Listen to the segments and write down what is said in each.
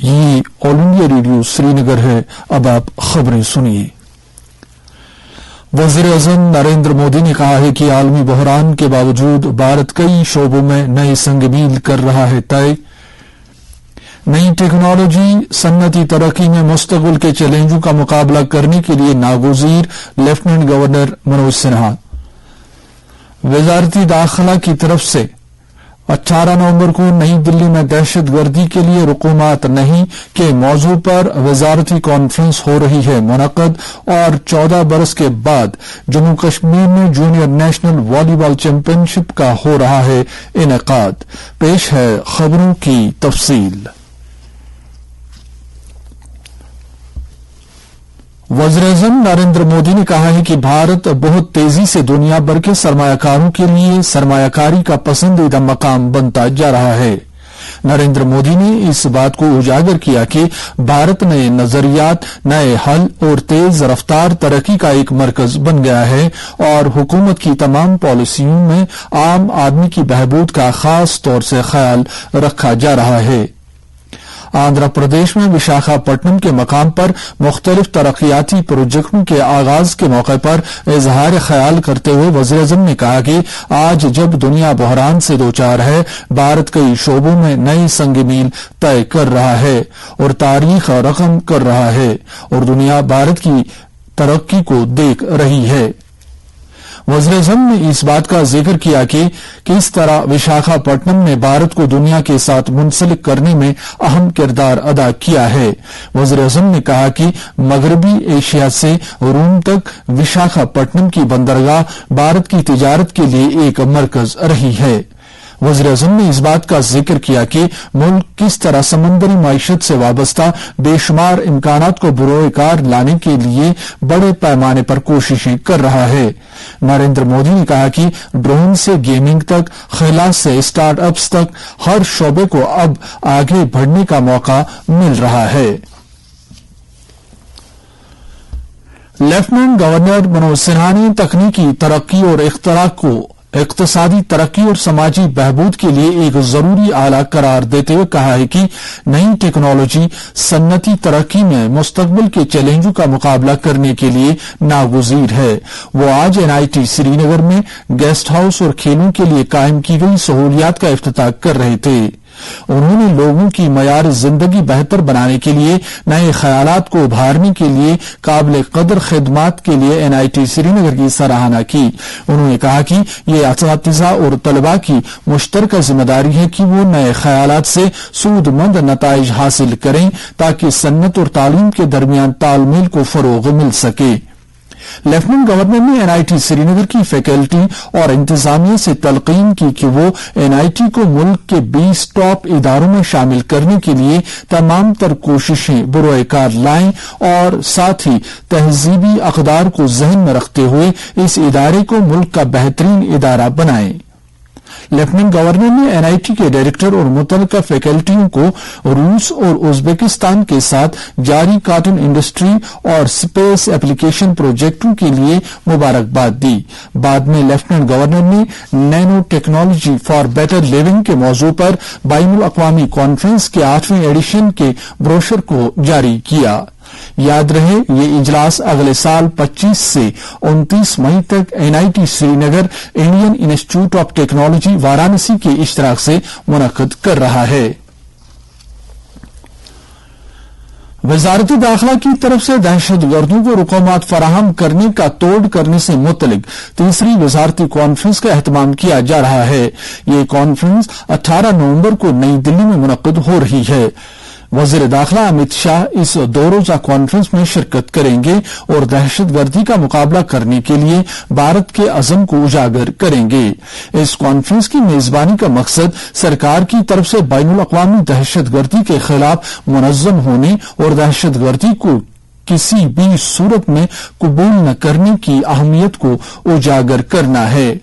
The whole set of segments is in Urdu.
یہ آل انڈیا ریڈیو سری نگر ہے۔ اب آپ خبریں سنیے۔ وزیر اعظم نریندر مودی نے کہا ہے کہ عالمی بحران کے باوجود بھارت کئی شعبوں میں نئے سنگ میل کر رہا ہے طے۔ نئی ٹیکنالوجی صنعتی ترقی میں مستقبل کے چیلنجوں کا مقابلہ کرنے کے لیے ناگزیر لیفٹیننٹ گورنر منوج سنہا۔ وزارت داخلہ کی طرف سے 18 نومبر کو نئی دلی میں دہشت گردی کے لیے رقومات نہیں کے موضوع پر وزارتی کانفرنس ہو رہی ہے منعقد، اور 14 برس کے بعد جموں کشمیر میں جونیئر نیشنل والی بال چیمپئن شپ کا ہو رہا ہے انعقاد۔ پیش ہے خبروں کی تفصیل۔ وزیر اعظم نریندر مودی نے کہا ہے کہ بھارت بہت تیزی سے دنیا بھر کے سرمایہ کاروں کے لیے سرمایہ کاری کا پسندیدہ مقام بنتا جا رہا ہے۔ نریندر مودی نے اس بات کو اجاگر کیا کہ بھارت نئے نظریات، نئے حل اور تیز رفتار ترقی کا ایک مرکز بن گیا ہے، اور حکومت کی تمام پالیسیوں میں عام آدمی کی بہبود کا خاص طور سے خیال رکھا جا رہا ہے۔ آندھرا پردیش میں وشاکھاپٹنم کے مقام پر مختلف ترقیاتی پروجیکٹوں کے آغاز کے موقع پر اظہار خیال کرتے ہوئے وزیر اعظم نے کہا کہ آج جب دنیا بحران سے دوچار ہے، بھارت کئی شعبوں میں نئی سنگ میل طے کر رہا ہے اور تاریخ رقم کر رہا ہے، اور دنیا بھارت کی ترقی کو دیکھ رہی ہے۔ وزیر اعظم نے اس بات کا ذکر کیا کہ کس طرح وشاکھاپٹنم نے بھارت کو دنیا کے ساتھ منسلک کرنے میں اہم کردار ادا کیا ہے۔ وزیر اعظم نے کہا کہ مغربی ایشیا سے روم تک وشاکھاپٹنم کی بندرگاہ بھارت کی تجارت کے لیے ایک مرکز رہی ہے۔ وزیر اعظم نے اس بات کا ذکر کیا کہ ملک کس طرح سمندری معیشت سے وابستہ بے شمار امکانات کو بروئے کار لانے کے لیے بڑے پیمانے پر کوششیں کر رہا ہے۔ نریندر مودی نے کہا کہ ڈرون سے گیمنگ تک، خلا سے اسٹارٹ اپس تک، ہر شعبے کو اب آگے بڑھنے کا موقع مل رہا ہے۔ لیفٹیننٹ گورنر منوج سنہا نے تکنیکی ترقی اور اختراع کو اقتصادی ترقی اور سماجی بہبود کے لیے ایک ضروری آلہ قرار دیتے ہوئے کہا ہے کہ نئی ٹیکنالوجی صنعتی ترقی میں مستقبل کے چیلنجوں کا مقابلہ کرنے کے لیے ناگزیر ہے۔ وہ آج NIT سری نگر میں گیسٹ ہاؤس اور کھیلوں کے لیے قائم کی گئی سہولیات کا افتتاح کر رہے تھے۔ انہوں نے لوگوں کی معیار زندگی بہتر بنانے کے لیے نئے خیالات کو ابھارنے کے لیے قابل قدر خدمات کے لیے NIT سری نگر کی سراہنا کی۔ انہوں نے کہا کہ یہ اساتذہ اور طلباء کی مشترکہ ذمہ داری ہے کہ وہ نئے خیالات سے سود مند نتائج حاصل کریں تاکہ صنعت اور تعلیم کے درمیان تال میل کو فروغ مل سکے۔ لیفٹیننٹ گورنر نے NIT سری نگر کی فیکلٹی اور انتظامیہ سے تلقین کی کہ وہ NIT کو ملک کے 20 ٹاپ اداروں میں شامل کرنے کے لیے تمام تر کوششیں بروئے کار لائیں، اور ساتھ ہی تہذیبی اقدار کو ذہن میں رکھتے ہوئے اس ادارے کو ملک کا بہترین ادارہ بنائیں۔ لیفٹیننٹ گورنر نے NIT کے ڈائریکٹر اور متعلقہ فیکلٹیوں کو روس اور ازبکستان کے ساتھ جاری کاٹن انڈسٹری اور سپیس ایپلیکیشن پروجیکٹوں کے لیے مبارکباد دی۔ بعد میں لیفٹیننٹ گورنر نے nano technology for better living کے موضوع پر بین الاقوامی کانفرنس کے 8ویں ایڈیشن کے بروشر کو جاری کیا۔ یاد رہے یہ اجلاس اگلے سال 25 سے 29 مئی تک NIT سری نگر انڈین انسٹی ٹیوٹ آف ٹیکنالوجی وارانسی کے اشتراک سے منعقد کر رہا ہے۔ وزارت داخلہ کی طرف سے دہشت گردوں کو رقومات فراہم کرنے کا توڑ کرنے سے متعلق تیسری وزارتی کانفرنس کا اہتمام کیا جا رہا ہے۔ یہ کانفرنس 18 نومبر کو نئی دلی میں منعقد ہو رہی ہے۔ وزیر داخلہ امت شاہ اس 2 روزہ کانفرنس میں شرکت کریں گے اور دہشت گردی کا مقابلہ کرنے کے لیے بھارت کے عزم کو اجاگر کریں گے۔ اس کانفرنس کی میزبانی کا مقصد سرکار کی طرف سے بین الاقوامی دہشت گردی کے خلاف منظم ہونے اور دہشت گردی کو کسی بھی صورت میں قبول نہ کرنے کی اہمیت کو اجاگر کرنا ہے۔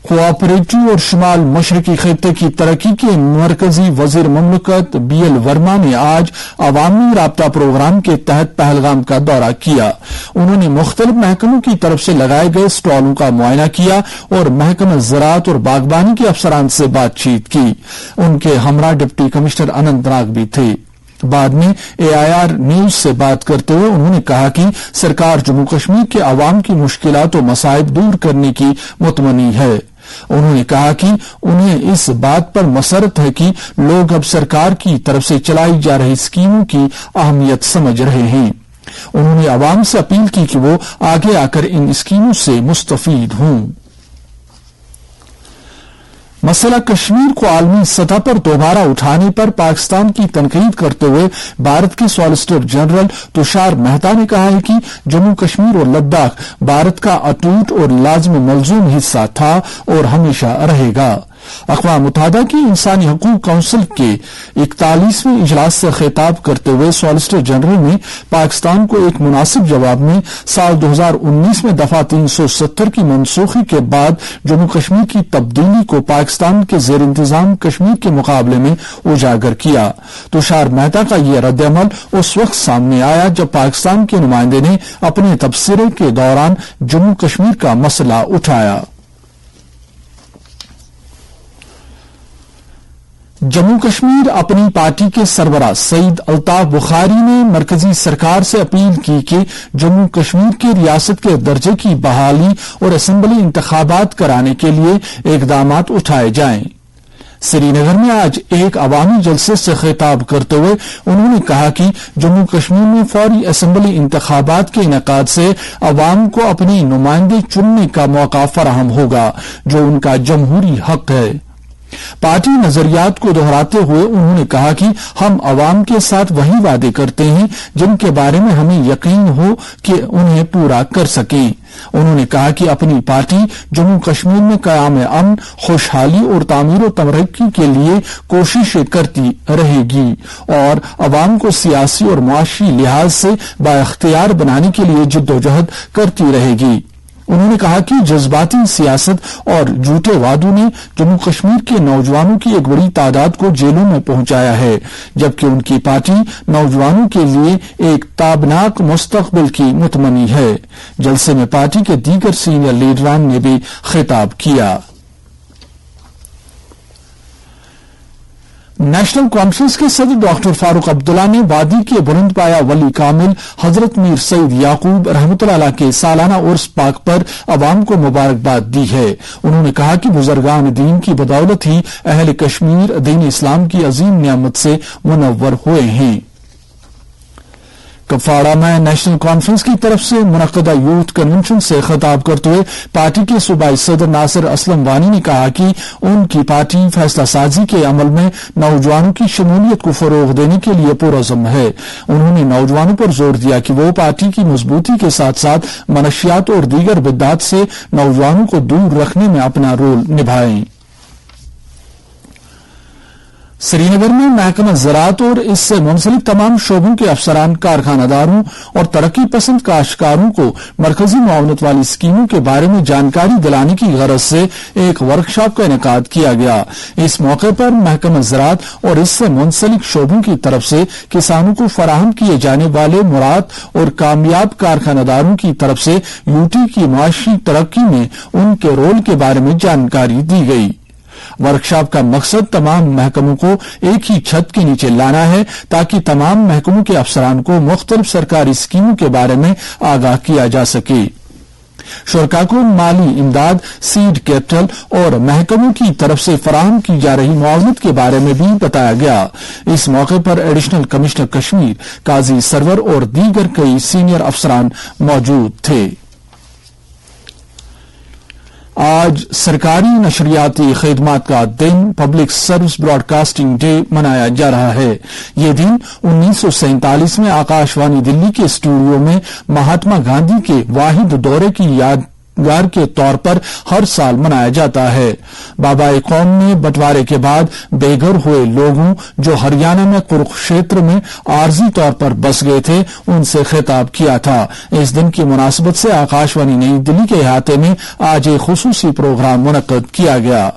کوآپریٹو اور شمال مشرقی خطے کی ترقی کے مرکزی وزیر مملکت BL ورما نے آج عوامی رابطہ پروگرام کے تحت پہلگام کا دورہ کیا۔ انہوں نے مختلف محکموں کی طرف سے لگائے گئے سٹالوں کا معائنہ کیا اور محکمہ زراعت اور باغبانی کے افسران سے بات چیت کی۔ ان کے ہمراہ ڈپٹی کمشنر اننت ناگ بھی تھے۔ بعد میں AIR نیوز سے بات کرتے ہوئے انہوں نے کہا کہ سرکار جموں کشمیر کے عوام کی مشکلات و مصائب دور کرنے کی متمنی ہے۔ انہوں نے کہا کہ انہیں اس بات پر مسرت ہے کہ لوگ اب سرکار کی طرف سے چلائی جا رہی اسکیموں کی اہمیت سمجھ رہے ہیں۔ انہوں نے عوام سے اپیل کی کہ وہ آگے آ کر ان اسکیموں سے مستفید ہوں۔ مسئلہ کشمیر کو عالمی سطح پر دوبارہ اٹھانے پر پاکستان کی تنقید کرتے ہوئے بھارت کے سالیسیٹر جنرل تشار مہتا نے کہا ہے کہ جموں کشمیر اور لداخ بھارت کا اٹوٹ اور لازم ملزوم حصہ تھا اور ہمیشہ رہے گا۔ اقوام متحدہ کی انسانی حقوق کونسل کے 41ویں اجلاس سے خطاب کرتے ہوئے سالیسیٹر جنرل نے پاکستان کو ایک مناسب جواب میں سال 2019 میں دفعہ 370 کی منسوخی کے بعد جموں کشمیر کی تبدیلی کو پاکستان کے زیر انتظام کشمیر کے مقابلے میں اجاگر کیا۔ تشار مہتا کا یہ رد عمل اس وقت سامنے آیا جب پاکستان کے نمائندے نے اپنے تبصرے کے دوران جموں کشمیر کا مسئلہ اٹھایا۔ جموں کشمیر اپنی پارٹی کے سربراہ سعید الطاف بخاری نے مرکزی سرکار سے اپیل کی کہ جموں کشمیر کے ریاست کے درجے کی بحالی اور اسمبلی انتخابات کرانے کے لیے اقدامات اٹھائے جائیں۔ سری نگر میں آج ایک عوامی جلسے سے خطاب کرتے ہوئے انہوں نے کہا کہ جموں کشمیر میں فوری اسمبلی انتخابات کے انعقاد سے عوام کو اپنے نمائندے چننے کا موقع فراہم ہوگا جو ان کا جمہوری حق ہے۔ پارٹی نظریات کو دہراتے ہوئے انہوں نے کہا کہ ہم عوام کے ساتھ وہی وعدے کرتے ہیں جن کے بارے میں ہمیں یقین ہو کہ انہیں پورا کر سکیں۔ انہوں نے کہا کہ اپنی پارٹی جموں کشمیر میں قیام امن، خوشحالی اور تعمیر و ترقی کے لیے کوششیں کرتی رہے گی اور عوام کو سیاسی اور معاشی لحاظ سے بااختیار بنانے کے لیے جدوجہد کرتی رہے گی۔ انہوں نے کہا کہ جذباتی سیاست اور جھوٹے وعدوں نے جموں کشمیر کے نوجوانوں کی ایک بڑی تعداد کو جیلوں میں پہنچایا ہے، جبکہ ان کی پارٹی نوجوانوں کے لیے ایک تابناک مستقبل کی متمنی ہے۔ جلسے میں پارٹی کے دیگر سینئر لیڈران نے بھی خطاب کیا۔ نیشنل کانفرنس کے صدر ڈاکٹر فاروق عبداللہ نے وادی کے بلند پایا ولی کامل حضرت میر سید یعقوب رحمۃ اللہ علیہ کے سالانہ عرس پاک پر عوام کو مبارکباد دی ہے۔ انہوں نے کہا کہ بزرگان دین کی بدولت ہی اہل کشمیر دین اسلام کی عظیم نعمت سے منور ہوئے ہیں۔ کپواڑہ میں نیشنل کانفرنس کی طرف سے منعقدہ یوتھ کنونشن سے خطاب کرتے ہوئے پارٹی کے صوبائی صدر ناصر اسلم وانی نے کہا کہ ان کی پارٹی فیصلہ سازی کے عمل میں نوجوانوں کی شمولیت کو فروغ دینے کے لیے پرعزم ہے۔ انہوں نے نوجوانوں پر زور دیا کہ وہ پارٹی کی مضبوطی کے ساتھ ساتھ منشیات اور دیگر بدعات سے نوجوانوں کو دور رکھنے میں اپنا رول نبھائیں۔ سری نگر میں محکمہ زراعت اور اس سے منسلک تمام شعبوں کے افسران، کارخانہ داروں اور ترقی پسند کاشتکاروں کو مرکزی معاونت والی اسکیموں کے بارے میں جانکاری دلانے کی غرض سے ایک ورکشاپ کا انعقاد کیا گیا۔ اس موقع پر محکمہ زراعت اور اس سے منسلک شعبوں کی طرف سے کسانوں کو فراہم کیے جانے والے مراد اور کامیاب کارخانہ داروں کی طرف سے یوٹی کی معاشی ترقی میں ان کے رول کے بارے میں جانکاری دی گئی۔ ورکشاپ کا مقصد تمام محکموں کو ایک ہی چھت کے نیچے لانا ہے تاکہ تمام محکموں کے افسران کو مختلف سرکاری اسکیموں کے بارے میں آگاہ کیا جا سکے۔ شرکاء کو مالی امداد، سیڈ کیپٹل اور محکموں کی طرف سے فراہم کی جا رہی معاونت کے بارے میں بھی بتایا گیا۔ اس موقع پر ایڈیشنل کمشنر کشمیر قاضی سرور اور دیگر کئی سینئر افسران موجود تھے۔ آج سرکاری نشریاتی خدمات کا دن public service broadcasting day منایا جا رہا ہے۔ یہ دن 1947 میں آکاش وانی دلی کے اسٹوڈیو میں مہاتما گاندھی کے واحد دورے کی یاد یادگار کے طور پر ہر سال منایا جاتا ہے۔ بابائے قوم نے بٹوارے کے بعد بے گھر ہوئے لوگوں جو ہریانہ میں قرقشیتر میں عارضی طور پر بس گئے تھے ان سے خطاب کیا تھا۔ اس دن کی مناسبت سے آکاشوانی نئی دلی کے احاطے میں آج ایک خصوصی پروگرام منعقد کیا گیا۔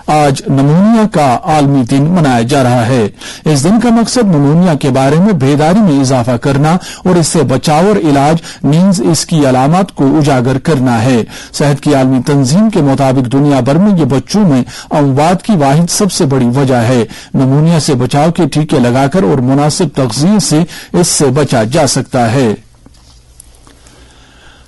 آج نمونیا کا عالمی دن منایا جا رہا ہے۔ اس دن کا مقصد نمونیا کے بارے میں بیداری میں اضافہ کرنا اور اس سے بچاؤ اور علاج نیز اس کی علامات کو اجاگر کرنا ہے۔ صحت کی عالمی تنظیم کے مطابق دنیا بھر میں یہ بچوں میں اموات کی واحد سب سے بڑی وجہ ہے۔ نمونیا سے بچاؤ کے ٹیکے لگا کر اور مناسب تغذیے سے اس سے بچا جا سکتا ہے۔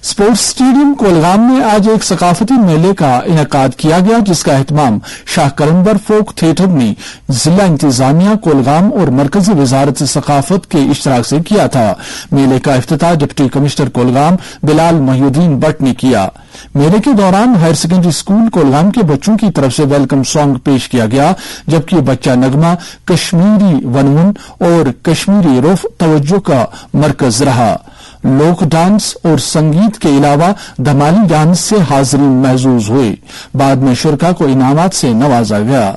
اسپورٹس اسٹیڈیم کولگام میں آج ایک ثقافتی میلے کا انعقاد کیا گیا جس کا اہتمام شاہ قلندر فوک تھیٹر نے ضلع انتظامیہ کولگام اور مرکزی وزارت ثقافت کے اشتراک سے کیا تھا۔ میلے کا افتتاح deputy commissioner Kulgam Bilal Mohi Uddin but نے کیا۔ میلے کے دوران ہائر سیکنڈری اسکول کولگام کے بچوں کی طرف سے ویلکم سانگ پیش کیا گیا جبکہ بچہ نغمہ کشمیری ونون اور کشمیری رف توجہ کا مرکز رہا۔ لوک ڈانس اور سنگیت کے علاوہ دھمالی ڈانس سے حاضرین محظوظ ہوئے۔ بعد میں شرکا کو انعامات سے نوازا گیا۔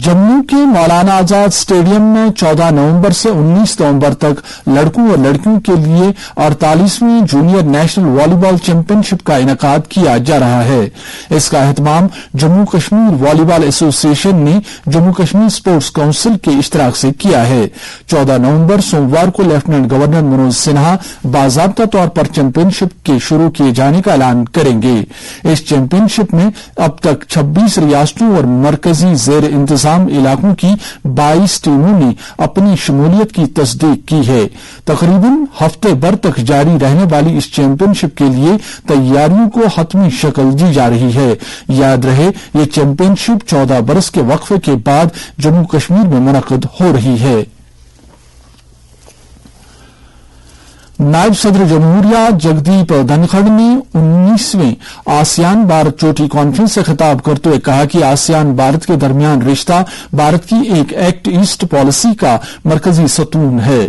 جموں کے مولانا آزاد اسٹیڈیم میں 14 نومبر سے 19 نومبر تک لڑکوں اور لڑکیوں کے لیے 48ویں جونیئر نیشنل والی بال چیمپئن شپ کا انعقاد کیا جا رہا ہے۔ اس کا اہتمام جموں کشمیر والی بال ایسوسی ایشن نے جموں کشمیر اسپورٹس کونسل کے اشتراک سے کیا ہے۔ 14 نومبر سوموار کو لیفٹیننٹ گورنر منوج سنہا باضابطہ طور پر چیمپئن شپ کے شروع کیے جانے کا اعلان کریں گے۔ اس چیمپئن شپ میں اب تک 26 ریاستوں اور مرکزی زیر انتظام علاقوں کی 22 ٹیموں نے اپنی شمولیت کی تصدیق کی ہے۔ تقریباً ہفتے بھر تک جاری رہنے والی اس چیمپئن شپ کے لیے تیاریوں کو حتمی شکل دی جا رہی ہے۔ یاد رہے یہ چیمپئن شپ 14 برس کے وقفے کے بعد جموں کشمیر میں منعقد ہو رہی ہے۔ نائب صدر جمہوریہ جگدیپ دھنکھڑ نے 19ویں آسیان بھارت چوٹی کانفرنس سے خطاب کرتے ہوئے کہا کہ آسیان بھارت کے درمیان رشتہ بھارت کی ایک ایکٹ ایسٹ پالیسی کا مرکزی ستون ہے۔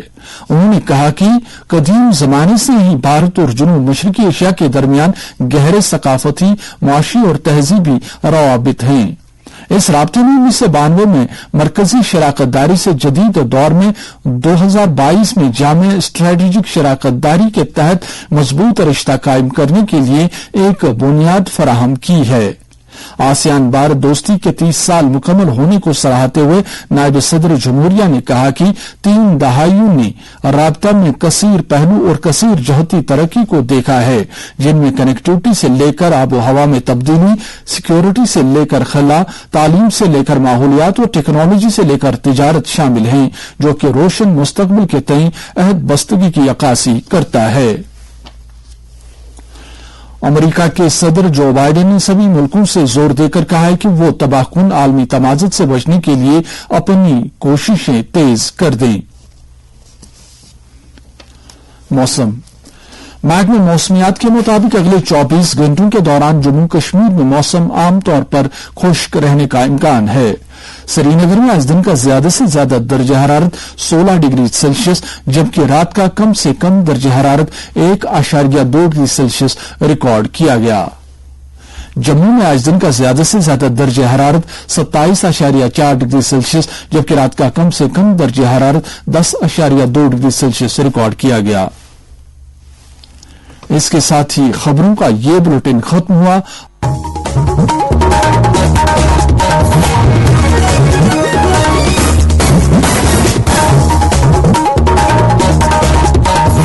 انہوں نے کہا کہ قدیم زمانے سے ہی بھارت اور جنوب مشرقی ایشیا کے درمیان گہرے ثقافتی، معاشی اور تہذیبی روابط ہیں۔ اس رابطے میں 1992 میں مرکزی شراکت داری سے جدید دور میں 2022 میں جامع اسٹریٹجک شراکت داری کے تحت مضبوط رشتہ قائم کرنے کے لیے ایک بنیاد فراہم کی ہے۔ آسیان بھارت دوستی کے 30 سال مکمل ہونے کو سراہتے ہوئے نائب صدر جمہوریہ نے کہا کہ 3 دہائیوں نے رابطہ میں کثیر پہلو اور کثیر جہتی ترقی کو دیکھا ہے جن میں کنیکٹیوٹی سے لے کر آب و ہوا میں تبدیلی، سیکیورٹی سے لے کر خلا، تعلیم سے لے کر ماحولیات اور ٹیکنالوجی سے لے کر تجارت شامل ہیں جو کہ روشن مستقبل کے تئیں عہد بستگی کی عکاسی کرتا ہے۔ امریکہ کے صدر جو بائیڈن نے سبھی ملکوں سے زور دے کر کہا ہے کہ وہ تباہ کن عالمی تمازت سے بچنے کے لیے اپنی کوششیں تیز کر دیں۔ موسم محکمہ موسمیات کے مطابق اگلے 24 گھنٹوں کے دوران جموں کشمیر میں موسم عام طور پر خشک رہنے کا امکان ہے۔ سری نگر میں آج دن کا زیادہ سے زیادہ درجہ حرارت 16 ڈگری سیلسیس جبکہ رات کا کم سے کم درجہ حرارت 1.2 ڈگری سیلسیس ریکارڈ کیا گیا۔ جموں میں آج دن کا زیادہ سے زیادہ درجہ حرارت 27.4 ڈگری سیلسیس جبکہ رات کا کم سے کم درجہ حرارت 10.2 ڈگری سیلسیس ریکارڈ کیا گیا۔ اس کے ساتھ ہی خبروں کا یہ بلیٹن ختم ہوا۔